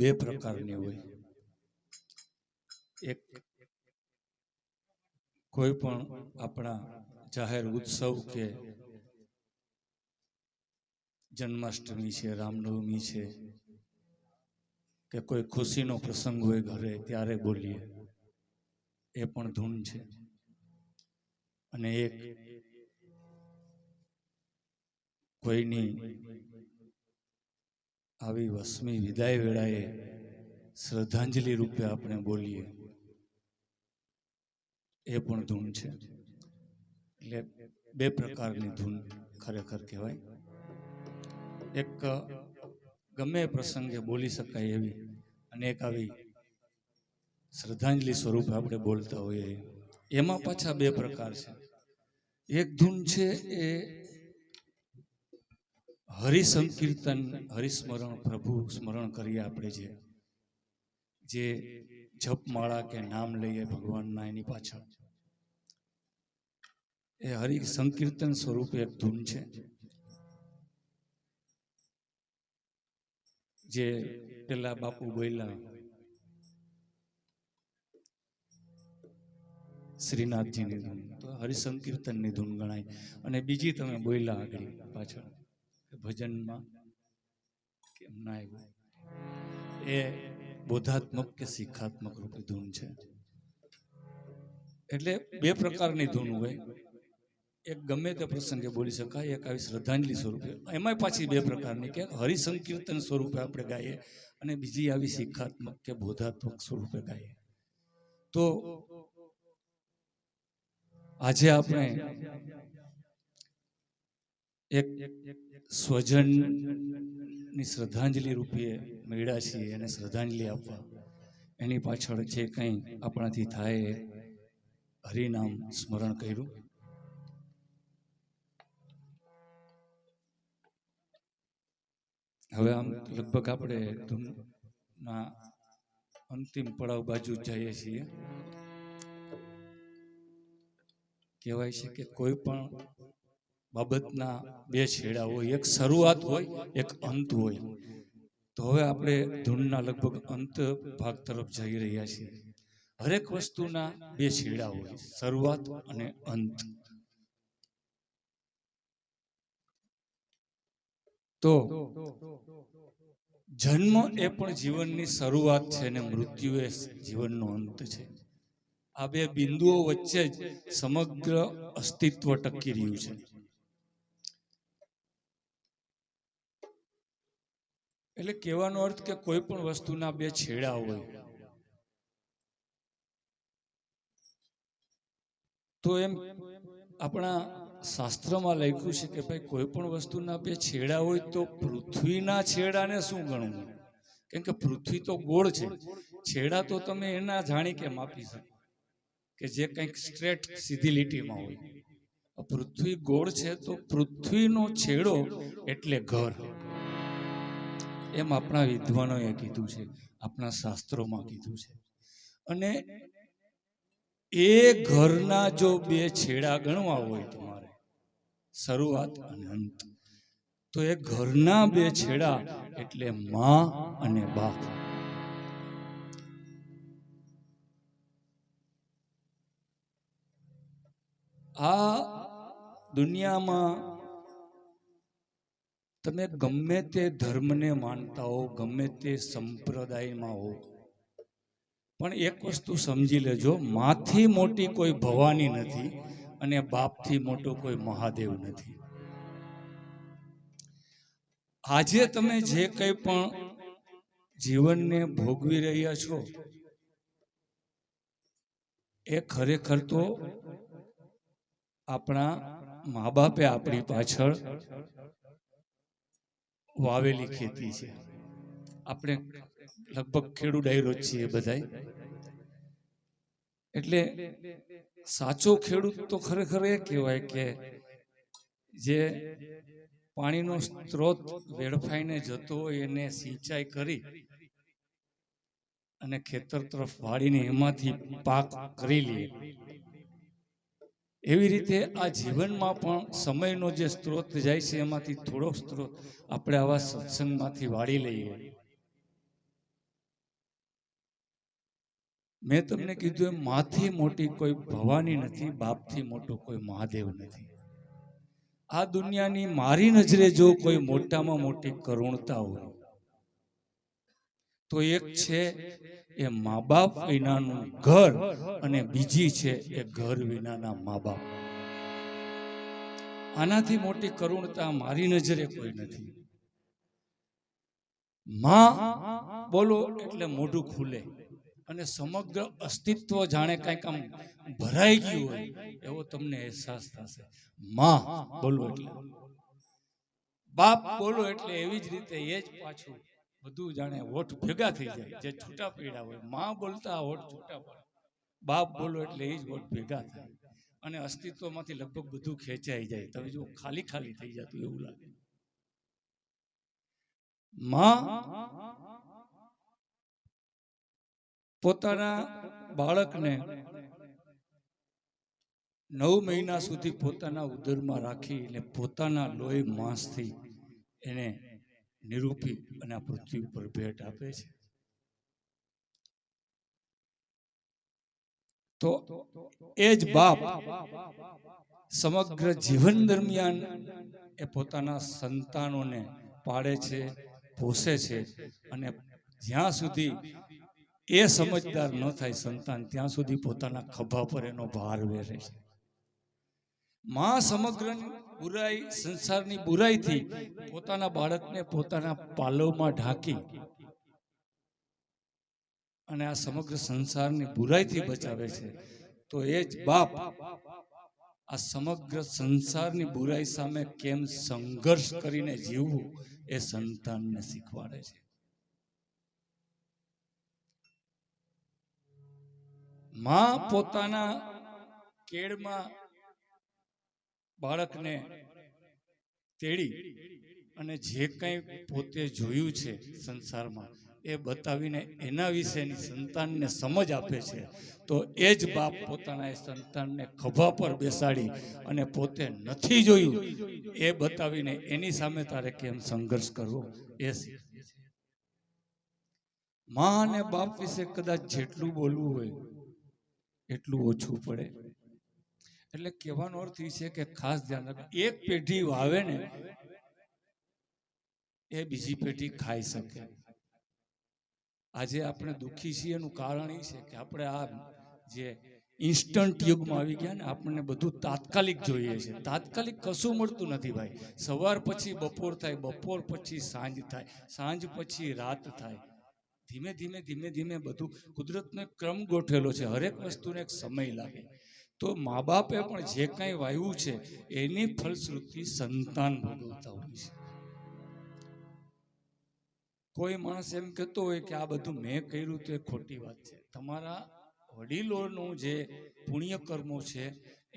બે પ્રકારની હોય. એક કોઈ પણ આપણા જાહેર ઉત્સવ કે જન્માષ્ટમી છે, રામનવમી છે કે કોઈ ખુશીનો પ્રસંગ હોય ઘરે ત્યારે બોલીએ, એ પણ ધૂન છે. અને એક કોઈની આવી વસમી વિદાય વેળાએ શ્રદ્ધાંજલિ રૂપે આપણે બોલીએ, એ પણ ધૂન છે. એટલે બે પ્રકારની ધૂન ખરેખર કહેવાય. એક ગમે પ્રસંગે બોલી શકાય એવી, અને એક આવી શ્રદ્ધાંજલિ સ્વરૂપે આપણે બોલતા હોઈએ. એમાં પાછા બે પ્રકાર છે. એક ધૂન છે એ હરિસંકીર્તન, હરિસ્મરણ, પ્રભુ સ્મરણ કરીએ આપણે, જે જપમાળા કે નામ લઈએ ભગવાનના, એની પાછળ એ હરિસંકીર્તન સ્વરૂપે એક ધૂન છે. જે પેલા બાપુ બોલ્યા, શ્રીનાથજીની ધૂન તો હરિસંકીર્તનની ધૂન ગણાય. અને બીજી તમે બોલ્યા આગળ પાછળ ભજનમાં કેમ ના આવ્યું, એ બોધાત્મક કે શિખાત્મક રૂપે ધૂન છે. એટલે બે પ્રકારની ધૂન હોય. એક ગમે તે પ્રસંગે બોલી શકાય, એક આવી શ્રદ્ધાંજલિ સ્વરૂપે. એમાંય પાછી બે પ્રકારની, કે હરિસંકીર્તન સ્વરૂપે આપણે ગાઈએ, અને બીજી આવી શિખાત્મક કે બોધાત્મક સ્વરૂપે ગાઈએ. તો આજે આપણે એક સ્વજનની શ્રદ્ધાંજલિ રૂપે મળ્યા છીએ, અને શ્રદ્ધાંજલિ આપવા એની પાછળ જે કંઈ આપણાથી થાય હરિનામ સ્મરણ કર્યું. હવે આમ લગભગ આપણે ધૂનના અંતિમ પડાવ બાજુ જઈએ છીએ. કહેવાય છે કે કોઈ પણ બાબતના બે છેડા હોય, એક શરૂઆત હોય, એક અંત હોય. તો હવે આપણે ધૂનના લગભગ અંત ભાગ તરફ જઈ રહ્યા છીએ. હરેક વસ્તુના બે છેડા હોય, શરૂઆત અને અંત. તો જન્મ એ પણ જીવનની શરૂઆત છે, અને મૃત્યુ એ જીવનનો અંત છે. આ બે બિંદુઓ વચ્ચે જ સમગ્ર અસ્તિત્વ ટકી રહ્યું છે. એટલે કહેવાનો અર્થ કે કોઈ પણ વસ્તુના બે છેડા હોય. તો એમ આપણા શાસ્ત્રમાં લખ્યું છે કે ભાઈ કોઈ પણ વસ્તુના બે છેડા હોય તો પૃથ્વીના છેડાને શું ગણવું? કેમ કે પૃથ્વી તો ગોળ છે. છેડા તો તમે એના જાણી કે માપી શકો, કે જે કંઈક સ્ટ્રેટ સીધી લીટીમાં હોય. પૃથ્વી ગોળ છે તો પૃથ્વીનો છેડો એટલે ઘર. એમ આપણા વિદ્વાનોએ કીધું છે, આપણા શાસ્ત્રોમાં કીધું છે. અને એ ઘરના જો બે છેડા ગણવા હોય તમારે, શરૂઆત અને અંત, તો એ ઘરના બે છેડા એટલે માં અને બાપ. આ દુનિયામાં તમે ગમે તે ધર્મને માનતા હો, ગમે તે સંપ્રદાયમાં હો, પણ એક વસ્તુ સમજી લેજો, માથી મોટી કોઈ ભવાની નથી, અને બાપથી મોટો કોઈ મહાદેવ નથી. આજે તમે જે કંઈ પણ જીવનને ભોગવી રહ્યા છો, એ ખરેખર તો આપણા મા બાપે આપણી પાછળ વાવેલી ખેતી છે. આપણે લગભગ ખેડૂત ડાયરો છીએ બધા. એટલે સાચો ખેડૂત તો ખરેખર એ કહેવાય કે જે પાણીનો સ્ત્રોત વેડફાઈને જતો હોય એને સિંચાઈ કરી અને ખેતર તરફ વાળીને એમાંથી પાક કરી લે. એવી રીતે આ જીવનમાં પણ સમયનો જે સ્ત્રોત જાય છે એમાંથી થોડો સ્ત્રોત આપણે આવા સત્સંગમાંથી વાળી લઈએ, મેં તમને કીધું એમ માથી મોટી કોઈ ભવાની નથી, બાપથી મોટો કોઈ મહાદેવ નથી. આ દુનિયાની મારી નજરે જો કોઈ મોટામાં મોટી કરુણતા હોય તો એક છે એ મા બાપ વિનાનું ઘર, અને બીજી છે એ ઘર વિનાના મા બાપ. આનાથી મોટી કરુણતા મારી નજરે કોઈ નથી. માં બોલો એટલે મોઢું ખુલે અને સમગ્ર અસ્તિત્વ જાણે કંઈક આમ ભરાઈ ગયું હોય એવો તમને અહેસાસ થશે. માં બોલો એટલે, બાપ બોલો એટલે એવી જ રીતે એ જ પાછું બધું જાણે હોઠ ભેગા થઈ જાય. જે છૂટા પડ્યા હોય માં બોલતા હોઠ છૂટા પડે, બાપ બોલો એટલે એ જ હોઠ ભેગા થાય અને અસ્તિત્વમાંથી લગભગ બધું ખેંચાઈ જાય. તમે જો ખાલી ખાલી થઈ જતું એવું લાગે. માં પોતાના બાળકને 9 મહિના સુધી પોતાના ઉદરમાં રાખીને પોતાના લોહી માંસથી એને નિરૂપી અને આ પૃથ્વી ઉપર ભેટ આપે છે. તો એ જ બાપ સમગ્ર જીવન દરમિયાન એ પોતાના સંતાનોને પાળે છે, પોષે છે, અને જ્યાં સુધી એ સમજદાર ન થાય સંતાન ત્યાં સુધી પોતાના ખભા પર એનો ભાર વેરે છે. માં સમગ્ર બુરાઈ, સંસારની બુરાઈથી પોતાના બાળકને પોતાના પાલવમાં ઢાંકી અને આ સમગ્ર સંસારની બુરાઈથી બચાવે છે. તો એ જ બાપ આ સમગ્ર સંસારની બુરાઈ સામે કેમ સંઘર્ષ કરીને જીવવું એ સંતાનને શીખવાડે છે. માં પોતાના કેળમાં બાળકને તેડી અને જે કંઈ પોતે જોયું છે સંસારમાં એ બતાવીને એના વિશેની સંતાનને સમજ આપે છે. તો એ જ બાપ પોતાના એ સંતાનને ખભા પર બેસાડી અને પોતે નથી જોયું એ બતાવીને એની સામે તારે કેમ સંઘર્ષ કરવો એ શીખવે છે. માં અને બાપ વિશે કદાચ જેટલું બોલવું હોય એટલું ઓછું પડે. એટલે કહેવાનો અર્થ એ છે કે ખાસ ધ્યાન રાખો, એક પેઢી વાવે ને એ બીજી પેઢી ખાઈ શકે. આજે આપણે દુઃખી છીએ એનું કારણ એ છે કે આપણે આ જે ઇન્સ્ટન્ટ યુગમાં આવી ગયા ને, આપણને બધું તાત્કાલિક જોઈએ છે. તાત્કાલિક કશું મળતું નથી ભાઈ. સવાર પછી બપોર થાય, બપોર પછી સાંજ થાય, સાંજ પછી રાત થાય. ધીમે ધીમે ધીમે ધીમે બધું કુદરતનો એક ક્રમ ગોઠવેલો છે. હરેક વસ્તુને એક સમય લાગે. તો મા બાપે પણ જે કાંઈ વાવ્યું છે એની ફલશ્રુતિ સંતાન ભોગવતા હોય છે. કોઈ માણસ એમ કહેતો હોય કે આ બધું મેં કર્યું તો એ ખોટી વાત છે. તમારા વડીલોનું જે પુણ્ય કર્મો છે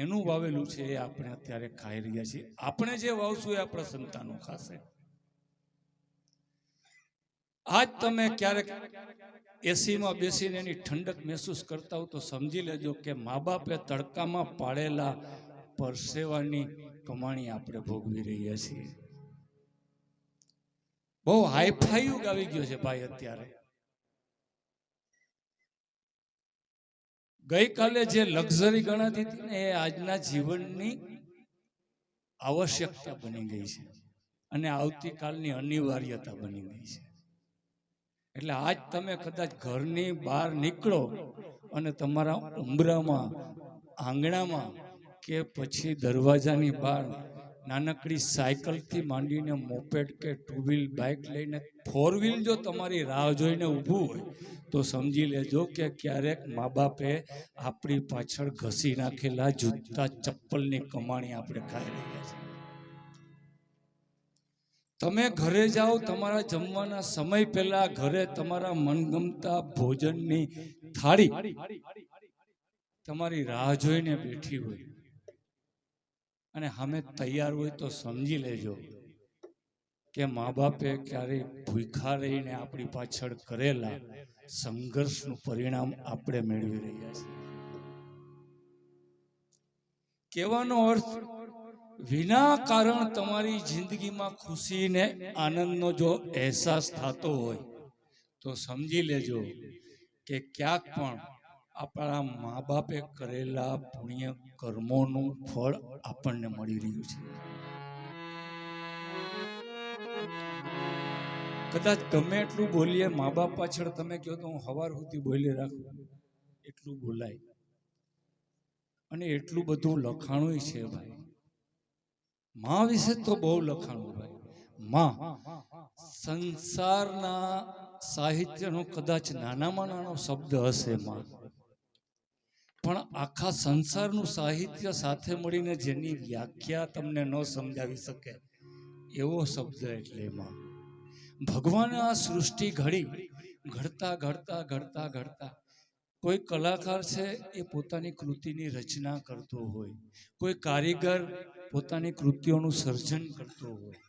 એનું વાવેલું છે એ આપણે અત્યારે ખાઈ રહ્યા છીએ. આપણે જે વાવશું એ આપણા સંતાનો ખાશે. આજ તમે ક્યારેક એસીમાં બેસીને એની ઠંડક મહેસૂસ કરતા હો તો સમજી લેજો કે મા બાપે તડકામાં પાળેલા પરસેવાની કમાણી આપણે ભોગવી રહ્યા છીએ. બહુ હાઈફાઈ યુગ આવી ગયો છે ભાઈ અત્યારે. ગઈકાલે જે લક્ઝરી ગણાતી હતી ને એ આજના જીવનની આવશ્યકતા બની ગઈ છે અને આવતીકાલની અનિવાર્યતા બની ગઈ છે. એટલે આજ તમે કદાચ ઘરની બહાર નીકળો અને તમારા ઉંબરામાં, આંગણામાં કે પછી દરવાજાની બહાર નાનકડી સાયકલથી માંડીને મોપેડ કે 2 વ્હીલ બાઇક લઈને 4 વ્હીલ જો તમારી રાહ જોઈને ઊભું હોય તો સમજી લેજો કે ક્યારેક મા બાપે આપણી પાછળ ઘસી નાખેલા જૂતા ચપ્પલની કમાણી આપણે ખાઈ રહ્યા છીએ. તમે ઘરે જાઓ, તમારા જમવાના સમય પહેલા ઘરે તમારા મનગમતા ભોજનની થાળી તમારી રાહ જોઈને બેઠી હોય અને સામે તૈયાર હોય તો સમજી લેજો કે મા બાપે ક્યારેય ભૂખ્યા રહીને આપણી પાછળ કરેલા સંઘર્ષનું પરિણામ આપણે મેળવી રહ્યા છીએ. કહેવાનો અર્થ, વિના કારણ તમારી જિંદગીમાં ખુશી ને આનંદનો જો અહેસાસ થતો હોય તો સમજી લેજો કે ક્યાંક પણ આપણા મા બાપે કરેલા પુણ્ય કર્મોનું ફળ આપણને મળી રહ્યું છે. કદાચ ગમે એટલું બોલીએ મા બાપ પાછળ, તમે કહો તો હું સવાર સુધી બોલી રાખું, એટલું બોલાય. અને એટલું બધું લખાણું છે ભાઈ, માં વિશે તો બહુ લખાણું ભાઈ. માં સંસારના સાહિત્યનો કદાચ નાનામાં નાનો શબ્દ હશે માં, પણ આખા સંસારનું સાહિત્ય સાથે મળીને જેની વ્યાખ્યા તમને ન સમજાવી શકે એવો શબ્દ એટલે માં. ભગવાને આ સૃષ્ટિ ઘડતા ઘડતા ઘડતા ઘડતા કોઈ કલાકાર છે એ પોતાની કૃતિની રચના કરતો હોય, કોઈ કારીગર પોતાની કૃતિઓનું સર્જન કરતો હોય,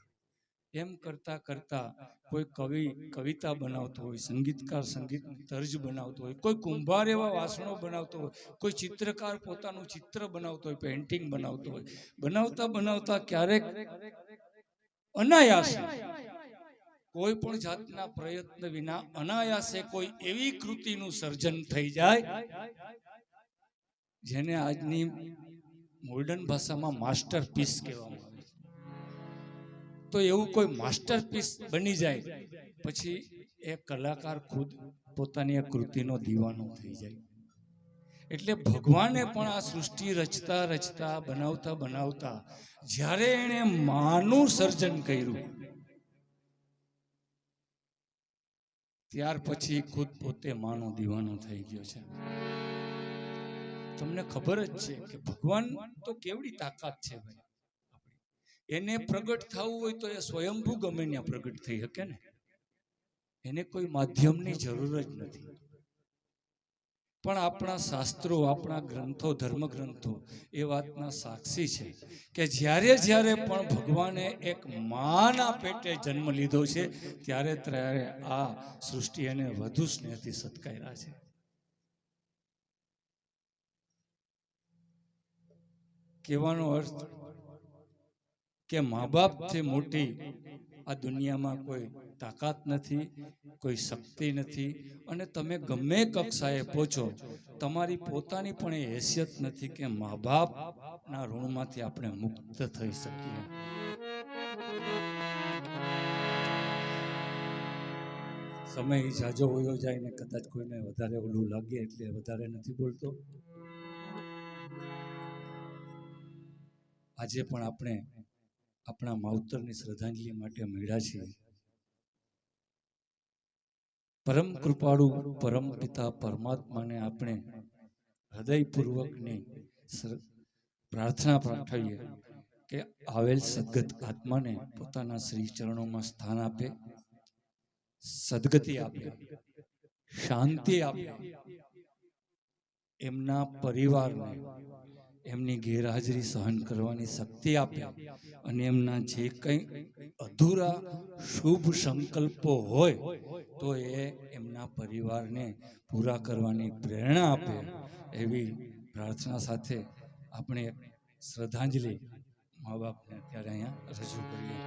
એમ કરતા કરતા કોઈ કવિ કવિતા બનાવતો હોય, સંગીતકાર સંગીતની તર્જ બનાવતો હોય, કોઈ કુંભાર એવા વાસણો બનાવતો હોય, કોઈ ચિત્રકાર પોતાનું ચિત્ર બનાવતો હોય, પેઇન્ટિંગ બનાવતો હોય. બનાવતા બનાવતા ક્યારેક અનાયાસે, કોઈ પણ જાતના પ્રયત્ન વિના અનાયાસે કોઈ એવી કૃતિનું સર્જન થઈ જાય જેને આજની મોડર્ન ભાષામાં માસ્ટરપીસ કહેવામાં આવે છે. તો એવું કોઈ માસ્ટરપીસ બની જાય પછી એ કલાકાર ખુદ પોતાની આ કૃતિનો દીવાનો થઈ જાય. એટલે ભગવાને પણ આ સૃષ્ટિ રચતા રચતા બનાવતા બનાવતા જ્યારે એણે માનું સર્જન કર્યું, ત્યાર પછી ખુદ પોતે માનો દીવાનો થઈ ગયો છે. તમને ખબર જ છે કે ભગવાન તો કેવડી તાકાત છે ભાઈ. એને પ્રગટ થવું હોય તો એ સ્વયંભૂ ગમે ત્યાં પ્રગટ થઈ શકે ને, એને કોઈ માધ્યમની જરૂર જ નથી. પણ આપણા શાસ્ત્રો, આપણા ગ્રંથો, ધર્મગ્રંથો એ વાતના સાક્ષી છે કે જ્યારે જ્યારે પણ ભગવાને એક માના પેટે જન્મ લીધો છે ત્યારે ત્યારે આ સૃષ્ટિ એને વધુ સ્નેહથી સત્કાર્યા છે. કહેવાનો અર્થ કે મા બાપથી મોટી આ દુનિયામાં કોઈ તાકાત નથી, કોઈ શક્તિ નથી. અને તમે ગમે કક્ષાએ પહોંચો, તમારી પોતાની પણ એ હેસિયત નથી કે મા બાપના ઋણમાંથી આપણે મુક્ત થઈ શકીએ. સમય જાજો વયો જાય ને કદાચ કોઈને વધારે ઓલું લાગે એટલે વધારે નથી બોલતો. આજે પણ આપણે આપણા માવતરની શ્રદ્ધાંજલિ માટે મળ્યા છીએ. પરમ કૃપાળુ પરમ પિતા પરમાત્માને આપણે હૃદયપૂર્વકની પ્રાર્થના પાઠવીએ કે આવેલ સદગત આત્માને પોતાના શ્રી ચરણોમાં સ્થાન આપે, સદગતિ આપે, શાંતિ આપે, એમના પરિવારને એમની ગેરહાજરી સહન કરવાની શક્તિ આપે અને એમના જે કંઈ અધૂરા શુભ સંકલ્પો હોય તો એ એમના પરિવારને પૂરા કરવાની પ્રેરણા આપે. એવી પ્રાર્થના સાથે આપણે એક શ્રદ્ધાંજલિ મા બાપને અત્યારે અહીંયા રજૂ કરીએ.